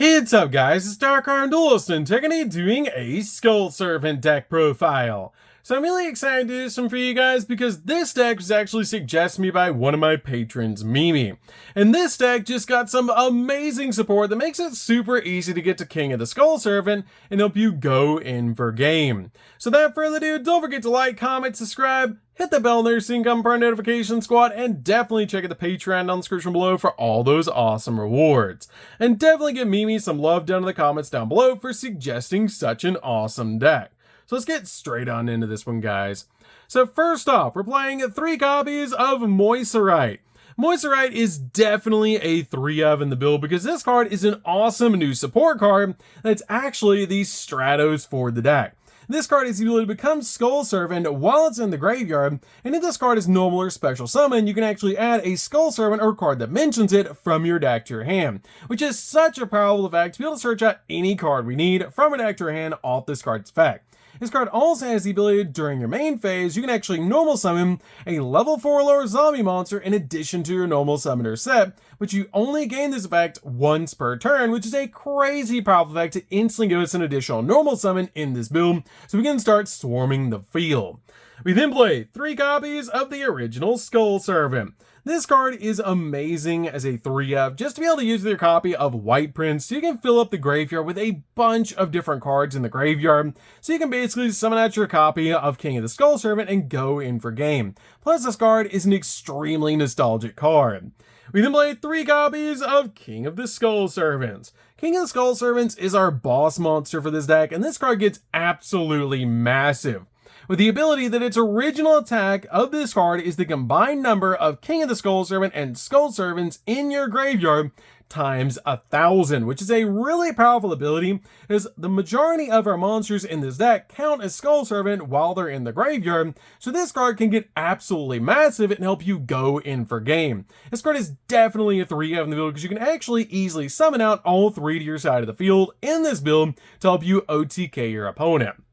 What's up guys, it's DarkArmedDuelist and today doing a Skull Servant deck profile. So I'm really excited to do this one for you guys because this deck was actually suggested to me by one of my patrons, Mimi. And this deck just got some amazing support that makes it super easy to get to King of the Skull Servant and help you go in for game. So without further ado, don't forget to like, comment, subscribe, hit the bell there so you can come for our notification squad, and definitely check out the Patreon down in the description below for all those awesome rewards. And definitely give Mimi some love down in the comments down below for suggesting such an awesome deck. So let's get straight on into this one, guys. So first off, we're playing 3 copies of Moisturite. Moisturite is definitely a 3 of in the build because this card is an awesome new support card that's actually the Stratos for the deck. This card is the ability to become Skull Servant while it's in the graveyard, and if this card is normal or special summon, you can actually add a Skull Servant or card that mentions it from your deck to your hand, which is such a powerful effect to be able to search out any card we need from a deck to your hand off this card's effect. This card also has the ability during your main phase, you can actually normal summon a level 4 lower zombie monster in addition to your normal summoner set, but you only gain this effect once per turn, which is a crazy powerful effect to instantly give us an additional normal summon in this build, so we can start swarming the field. We then play 3 copies of the original Skull Servant. This card is amazing as a 3-of, just to be able to use your copy of White Prince so you can fill up the graveyard with a bunch of different cards in the graveyard, so you can basically summon out your copy of King of the Skull Servant and go in for game. Plus this card is an extremely nostalgic card. We then play 3 copies of King of the Skull Servants. King of the Skull Servants is our boss monster for this deck, and this card gets absolutely massive, with the ability that its original attack of this card is the combined number of King of the Skull Servant and Skull Servants in your graveyard times 1,000, which is a really powerful ability, as the majority of our monsters in this deck count as Skull Servant while they're in the graveyard, so this card can get absolutely massive and help you go in for game. This card is definitely a 3-of in the build because you can actually easily summon out all 3 to your side of the field in this build to help you OTK your opponent.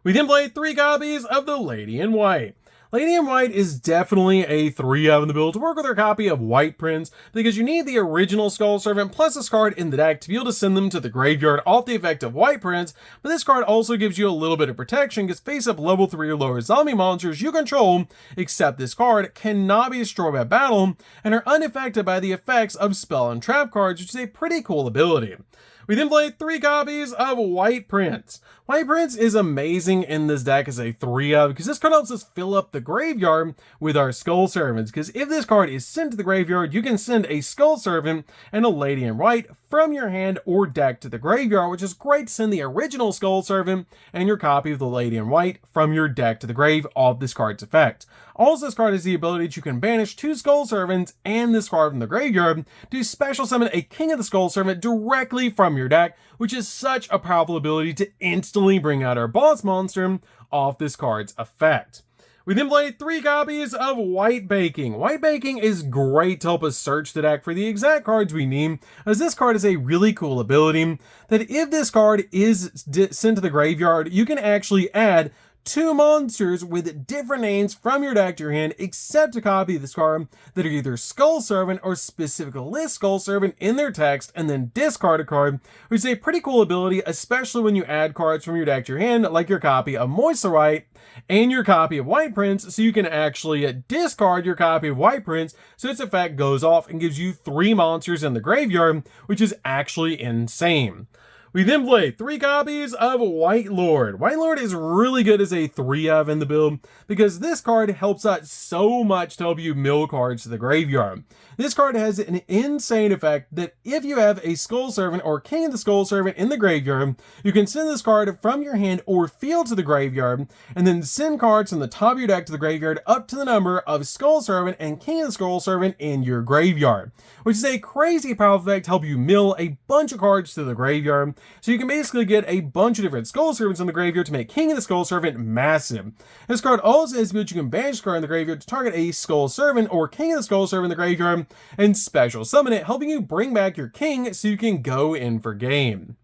We then play 3 copies of the Lady in White. Lady in White is definitely a 3-of in the build to work with our copy of White Prince because you need the original Skull Servant plus this card in the deck to be able to send them to the graveyard off the effect of White Prince, but this card also gives you a little bit of protection because face-up level 3 or lower zombie monsters you control, except this card, cannot be destroyed by battle and are unaffected by the effects of spell and trap cards, which is a pretty cool ability. We then play 3 copies of White Prince. White Prince is amazing in this deck as a 3-of because this card helps us fill up the graveyard with our Skull Servants, because if this card is sent to the graveyard, you can send a Skull Servant and a Lady in White from your hand or deck to the graveyard, which is great to send the original Skull Servant and your copy of the Lady in White from your deck to the grave of this card's effect. Also, this card has the ability that you can banish 2 Skull Servants and this card from the graveyard to special summon a King of the Skull Servant directly from your deck, which is such a powerful ability to instantly bring out our boss monster off this card's effect. We then play 3 copies of White Baking. White Baking is great to help us search the deck for the exact cards we need, as this card is a really cool ability that if this card is sent to the graveyard, you can actually add 2 monsters with different names from your deck to your hand, except a copy of this card that are either Skull Servant or specifically list Skull Servant in their text and then discard a card, which is a pretty cool ability, especially when you add cards from your deck to your hand, like your copy of Moisturite and your copy of White Prince, so you can actually discard your copy of White Prince, so its effect goes off and gives you 3 monsters in the graveyard, which is actually insane. We then play 3 copies of White Lord. White Lord is really good as a 3-of in the build because this card helps out so much to help you mill cards to the graveyard. This card has an insane effect that if you have a Skull Servant or King of the Skull Servant in the graveyard, you can send this card from your hand or field to the graveyard, and then send cards from the top of your deck to the graveyard up to the number of Skull Servant and King of the Skull Servant in your graveyard, which is a crazy powerful effect to help you mill a bunch of cards to the graveyard. So you can basically get a bunch of different Skull Servants in the graveyard to make King of the Skull Servant massive. This card also has the ability you can banish a card in the graveyard to target a Skull Servant or King of the Skull Servant in the graveyard and special summon it, helping you bring back your king so you can go in for game.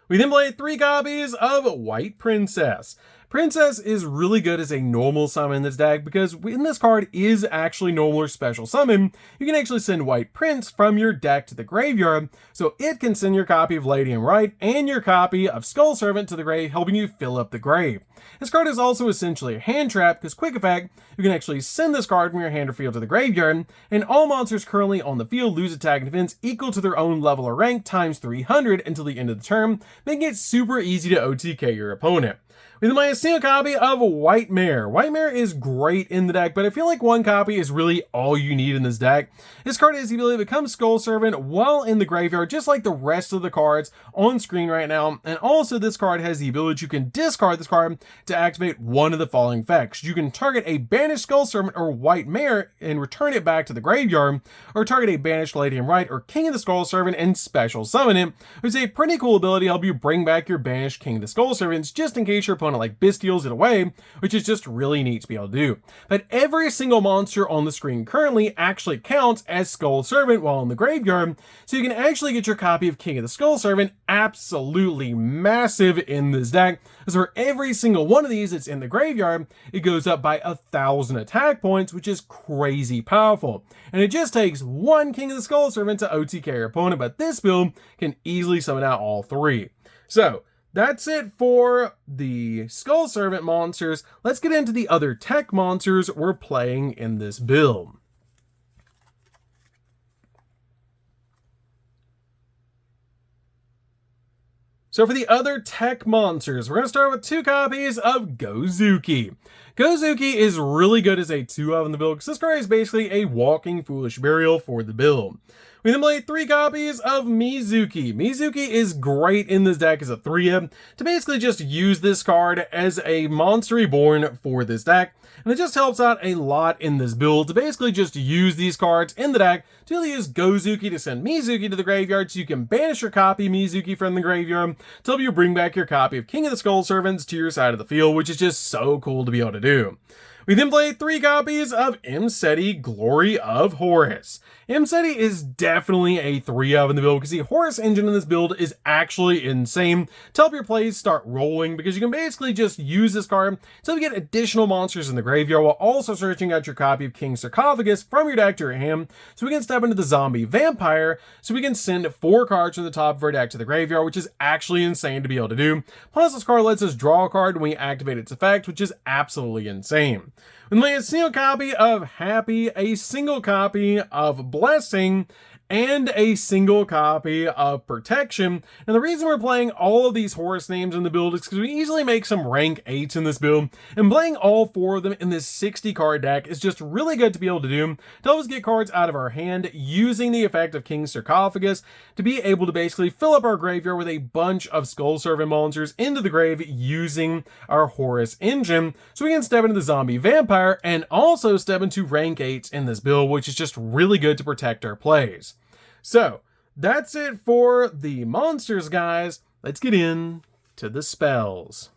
We then play 3 copies of White Princess. Princess is really good as a normal summon in this deck because when this card is actually normal or special summon, you can actually send White Prince from your deck to the graveyard, so it can send your copy of Lady in White and your copy of Skull Servant to the grave, helping you fill up the grave. This card is also essentially a hand trap because, quick effect, you can actually send this card from your hand or field to the graveyard, and all monsters currently on the field lose attack and defense equal to their own level or rank times 300 until the end of the turn, making it super easy to OTK your opponent. We then play a single copy of White Mare. White Mare is great in the deck, but I feel like one copy is really all you need in this deck. This card has the ability to become Skull Servant while in the graveyard, just like the rest of the cards on screen right now. And also this card has the ability you can discard this card to activate one of the following effects. You can target a banished Skull Servant or White Mare and return it back to the graveyard, or target a banished Lady in White or King of the Skull Servant and special summon it, which is a pretty cool ability to help you bring back your banished King of the Skull Servants just in case your opponent like Bystials it away, which is just really neat to be able to do. But every single monster on the screen currently actually counts as Skull Servant while in the graveyard, so you can actually get your copy of King of the Skull Servant absolutely massive in this deck, as for every single one of these that's in the graveyard, it goes up by 1,000 attack points, which is crazy powerful. And it just takes one King of the Skull Servant to OTK your opponent, but this build can easily summon out all three. So that's it for the Skull Servant monsters. Let's get into the other tech monsters we're playing in this build. So for the other tech monsters, we're going to start with 2 copies of Gozuki. Gozuki is really good as a 2-of in the build because this card is basically a walking Foolish Burial for the build. We then play 3 copies of Mizuki. Mizuki is great in this deck as a 3-of to basically just use this card as a monster reborn for this deck. And it just helps out a lot in this build to basically just use these cards in the deck to use Gozuki to send Mizuki to the graveyard so you can banish your copy Mizuki from the graveyard to help you bring back your copy of King of the Skull Servants to your side of the field, which is just so cool to be able to do. We then play 3 copies of Imseti, Glory of Horus. Imseti is definitely a 3-of in the build because the Horus engine in this build is actually insane to help your plays start rolling, because you can basically just use this card to get additional monsters in the graveyard while also searching out your copy of King Sarcophagus from your deck to your hand, so we can step into the Zombie Vampire, so we can send 4 cards from the top of our deck to the graveyard, which is actually insane to be able to do. Plus this card lets us draw a card when we activate its effect, which is absolutely insane. We play a single copy of Happy, a single copy of Blessing, and a single copy of Protection. And the reason we're playing all of these Horus names in the build is because we easily make some rank 8s in this build, and playing all 4 of them in this 60 card deck is just really good to be able to do to help us get cards out of our hand using the effect of King Sarcophagus to be able to basically fill up our graveyard with a bunch of Skull Servant monsters into the grave using our Horus engine, so we can step into the Zombie Vampire and also step into rank 8s in this build, which is just really good to protect our plays. So that's it for the monsters, guys. Let's get into the spells.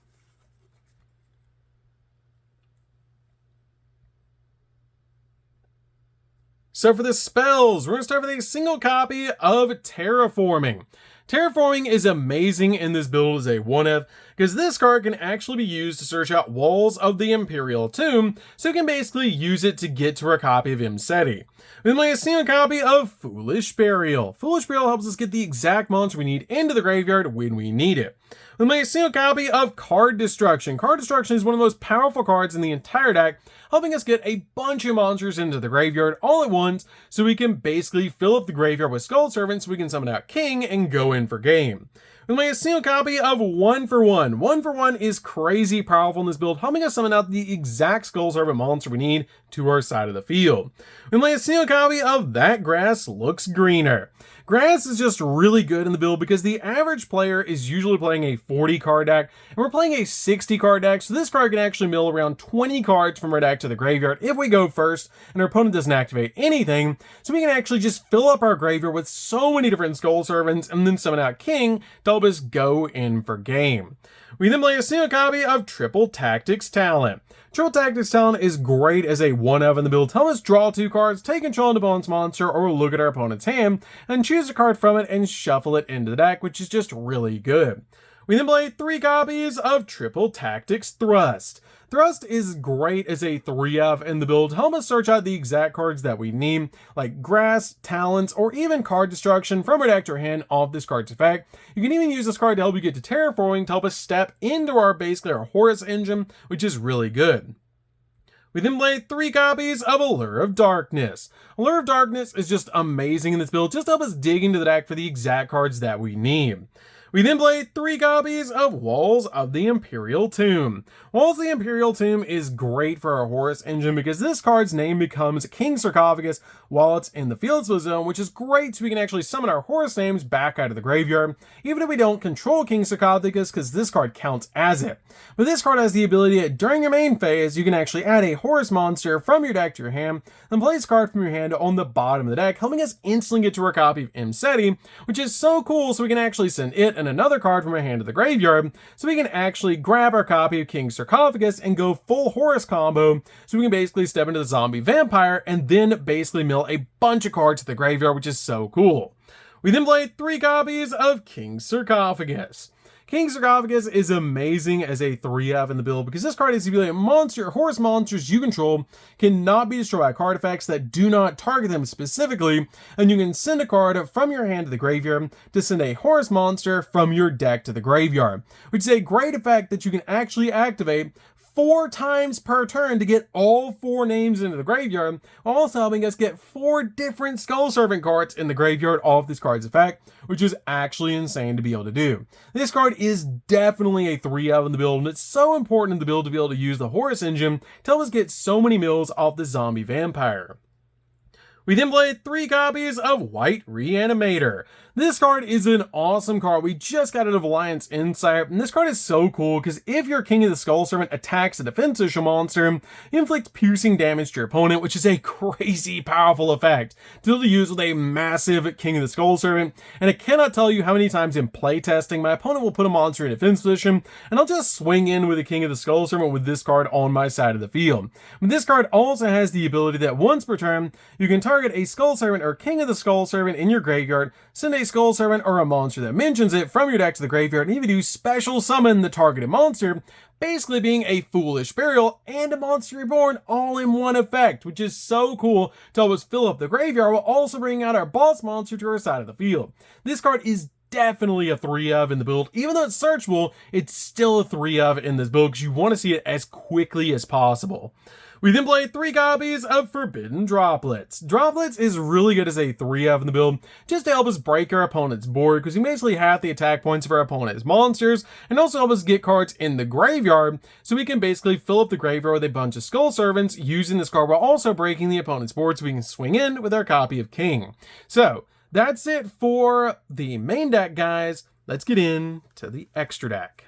So for the spells, we're going to start with a single copy of Terraforming. Terraforming is amazing in this build as a 1-of, because this card can actually be used to search out walls of the Imperial Tomb, so you can basically use it to get to a copy of Imseti. We then play a single copy of Foolish Burial. Foolish Burial helps us get the exact monster we need into the graveyard when we need it. We then play a single copy of Card Destruction. Card Destruction is one of the most powerful cards in the entire deck, helping us get a bunch of monsters into the graveyard all at once, so we can basically fill up the graveyard with Skull Servants so we can summon out King and go in for game. We make a single copy of 1 for 1. 1 for 1 is crazy powerful in this build, helping us summon out the exact Skull Servant monster we need to our side of the field. We make a single copy of That Grass Looks Greener. Grass is just really good in the build because the average player is usually playing a 40 card deck, and we're playing a 60 card deck, so this card can actually mill around 20 cards from our deck to the graveyard if we go first and our opponent doesn't activate anything, so we can actually just fill up our graveyard with so many different Skull Servants and then summon out King to help us go in for game. We then play a single copy of Triple Tactics Talent. Triple Tactics Talent is great as a 1-of in the build. Tell us draw 2 cards, take control of the opponent's monster, or look at our opponent's hand, and choose a card from it and shuffle it into the deck, which is just really good. We then play 3 copies of Triple Tactics Thrust. Thrust is great as a 3-of in the build to help us search out the exact cards that we need, like Grass, Talents, or even Card Destruction from our deck to our hand off this card's effect. You can even use this card to help you get to Terraforming to help us step into basically our Horus engine, which is really good. We then play 3 copies of Allure of Darkness. Allure of Darkness is just amazing in this build, just to help us dig into the deck for the exact cards that we need. We then play 3 copies of Walls of the Imperial Tomb. Walls of the Imperial Tomb is great for our Horus engine because this card's name becomes King Sarcophagus while it's in the field spell zone, which is great so we can actually summon our Horus names back out of the graveyard, even if we don't control King Sarcophagus because this card counts as it. But this card has the ability that during your main phase, you can actually add a Horus monster from your deck to your hand, then place a card from your hand on the bottom of the deck, helping us instantly get to our copy of Mseti, which is so cool so we can actually send it and another card from our hand to the graveyard, so we can actually grab our copy of King Sarcophagus and go full Horus combo, so we can basically step into the zombie vampire and then basically mill a bunch of cards to the graveyard, which is so cool. We then play 3 copies of King Sarcophagus. King Sarcophagus is amazing as a 3-of in the build because this card is the ability that Horus monsters you control cannot be destroyed by card effects that do not target them specifically, and you can send a card from your hand to the graveyard to send a Horus monster from your deck to the graveyard, which is a great effect that you can actually activate 4 times per turn to get all 4 names into the graveyard, while also helping us get 4 different Skull Servant cards in the graveyard off this card's effect, which is actually insane to be able to do. This card is definitely a 3-of in the build, and it's so important in the build to be able to use the Horus engine to help us get so many mills off the zombie vampire. We then played 3 copies of White Reanimator. This card is an awesome card. We just got it of Alliance Insight, and this card is so cool because if your King of the Skull Servant attacks a defense social monster, you inflict piercing damage to your opponent, which is a crazy powerful effect to be able to use with a massive King of the Skull Servant. And I cannot tell you how many times in playtesting my opponent will put a monster in defense position, and I'll just swing in with the King of the Skull Servant with this card on my side of the field. But this card also has the ability that once per turn, you can target a Skull Servant or King of the Skull Servant in your graveyard, send a Skull Servant or a monster that mentions it from your deck to the graveyard, and even do special summon the targeted monster, basically being a Foolish Burial and a Monster Reborn all in one effect, which is so cool to help us fill up the graveyard while also bringing out our boss monster to our side of the field. This card is definitely a 3-of in the build. Even though it's searchable, it's still a 3-of in this build because you want to see it as quickly as possible. We then played 3 copies of Forbidden Droplets. Droplets is really good as a 3-of in the build, just to help us break our opponent's board, because we basically have the attack points of our opponent's monsters, and also help us get cards in the graveyard, so we can basically fill up the graveyard with a bunch of Skull Servants using this card while also breaking the opponent's board so we can swing in with our copy of King. So, that's it for the main deck, guys. Let's get into the extra deck.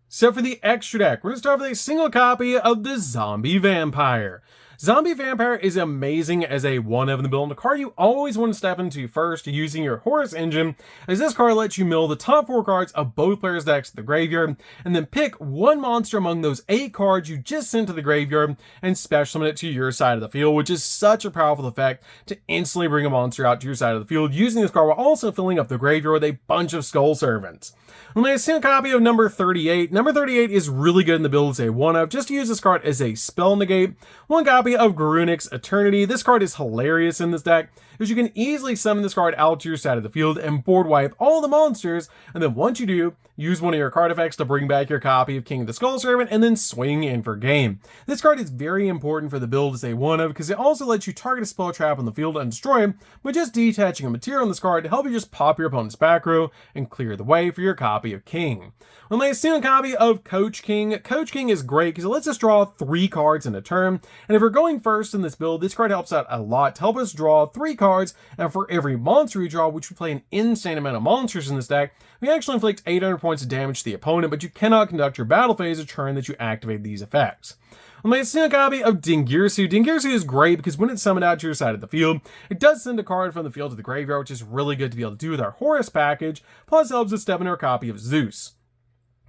So for the extra deck, we're going to start with a single copy of the Zombie Vampire. Zombie Vampire is amazing as a 1-of in the build, and a card you always want to step into first using your Horus engine, as this card lets you mill the top 4 cards of both players' decks to the graveyard, and then pick one monster among those 8 cards you just sent to the graveyard and special summon it to your side of the field, which is such a powerful effect to instantly bring a monster out to your side of the field using this card while also filling up the graveyard with a bunch of Skull Servants. And then I sent a copy of number 38. Number 38 is really good in the build as a 1-of, just to use this card as a spell negate. 1 copy of Garunix Eternity. This card is hilarious in this deck, because you can easily summon this card out to your side of the field and board wipe all the monsters, and then once you do, use one of your card effects to bring back your copy of King of the Skull Servant, and then swing in for game. This card is very important for the build as a 1-of, because it also lets you target a spell trap on the field and destroy it by just detaching a material on this card to help you just pop your opponent's back row and clear the way for your copy of King. On my second copy of Coach King, Coach King is great because it lets us draw 3 cards in a turn, and if we're going first in this build, this card helps out a lot to help us draw 3 cards, and for every monster we draw, which we play an insane amount of monsters in this deck, we actually inflict 800 points of damage to the opponent, but you cannot conduct your battle phase a turn that you activate these effects. On my second copy of Dingirsu, Dingirsu is great because when it's summoned out to your side of the field, it does send a card from the field to the graveyard, which is really good to be able to do with our Horus package, plus it helps us step into our copy of Zeus.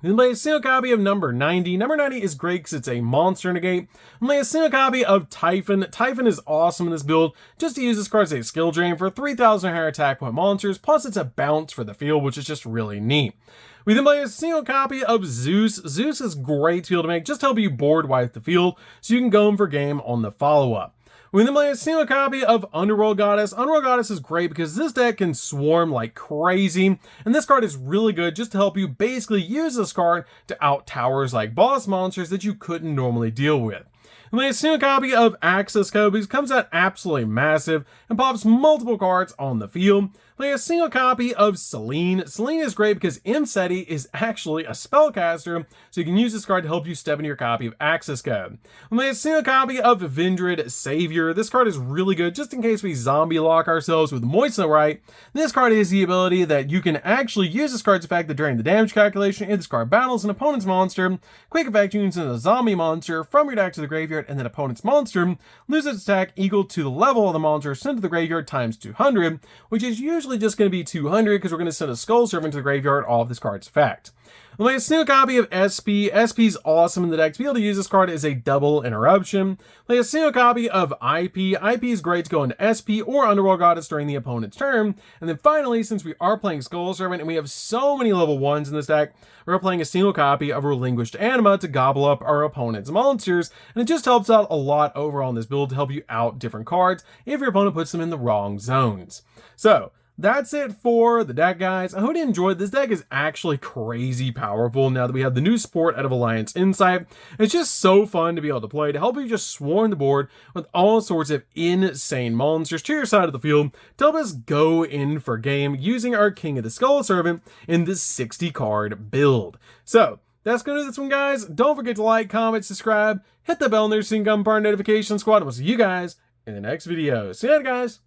We then play a single copy of number 90. Number 90 is great because it's a monster negate. We play a single copy of Typhon. Typhon is awesome in this build, just to use this card as a skill drain for 3,000 higher attack point monsters, plus it's a bounce for the field, which is just really neat. We then play a single copy of Zeus. Zeus is great to be able to make, just to help you board wipe the field, so you can go in for game on the follow-up. We then play a single copy of Underworld Goddess. Underworld Goddess is great because this deck can swarm like crazy, and this card is really good just to help you basically use this card to out towers like boss monsters that you couldn't normally deal with. We play a single copy of Access Code because it comes out absolutely massive and pops multiple cards on the field. Play a single copy of Selene. Selene is great because Mseti is actually a spellcaster, so you can use this card to help you step into your copy of Access Code. We play a single copy of Vindred Savior. This card is really good just in case we zombie lock ourselves with Moisture Right. This card has the ability that you can actually use this card's effect during the damage calculation if this card battles an opponent's monster. Quick effect uses a zombie monster from your deck to the graveyard, and then opponent's monster loses its attack equal to the level of the monster sent to the graveyard times 200, which is usually just going to be 200 because we're going to send a Skull Servant to the graveyard off this card's effect. We'll play a single copy of SP. SP is awesome in the deck. To be able to use this card as a double interruption. Play a single copy of IP. IP is great to go into SP or Underworld Goddess during the opponent's turn. And then finally, since we are playing Skull Servant and we have so many level 1s in this deck, we're playing a single copy of Relinquished Anima to gobble up our opponent's monsters. And it just helps out a lot overall in this build to help you out different cards if your opponent puts them in the wrong zones. So, that's it for the deck, guys. I hope you enjoyed. This deck is actually crazy powerful now that we have the new support out of Alliance Insight. It's just so fun to be able to play, to help you just swarm the board with all sorts of insane monsters to your side of the field to help us go in for game using our King of the Skull Servant in this 60 card build. So, that's going to do this one, guys. Don't forget to like, comment, subscribe, hit the bell near so you can become part of the notification squad, and we'll see you guys in the next video. See you later, guys.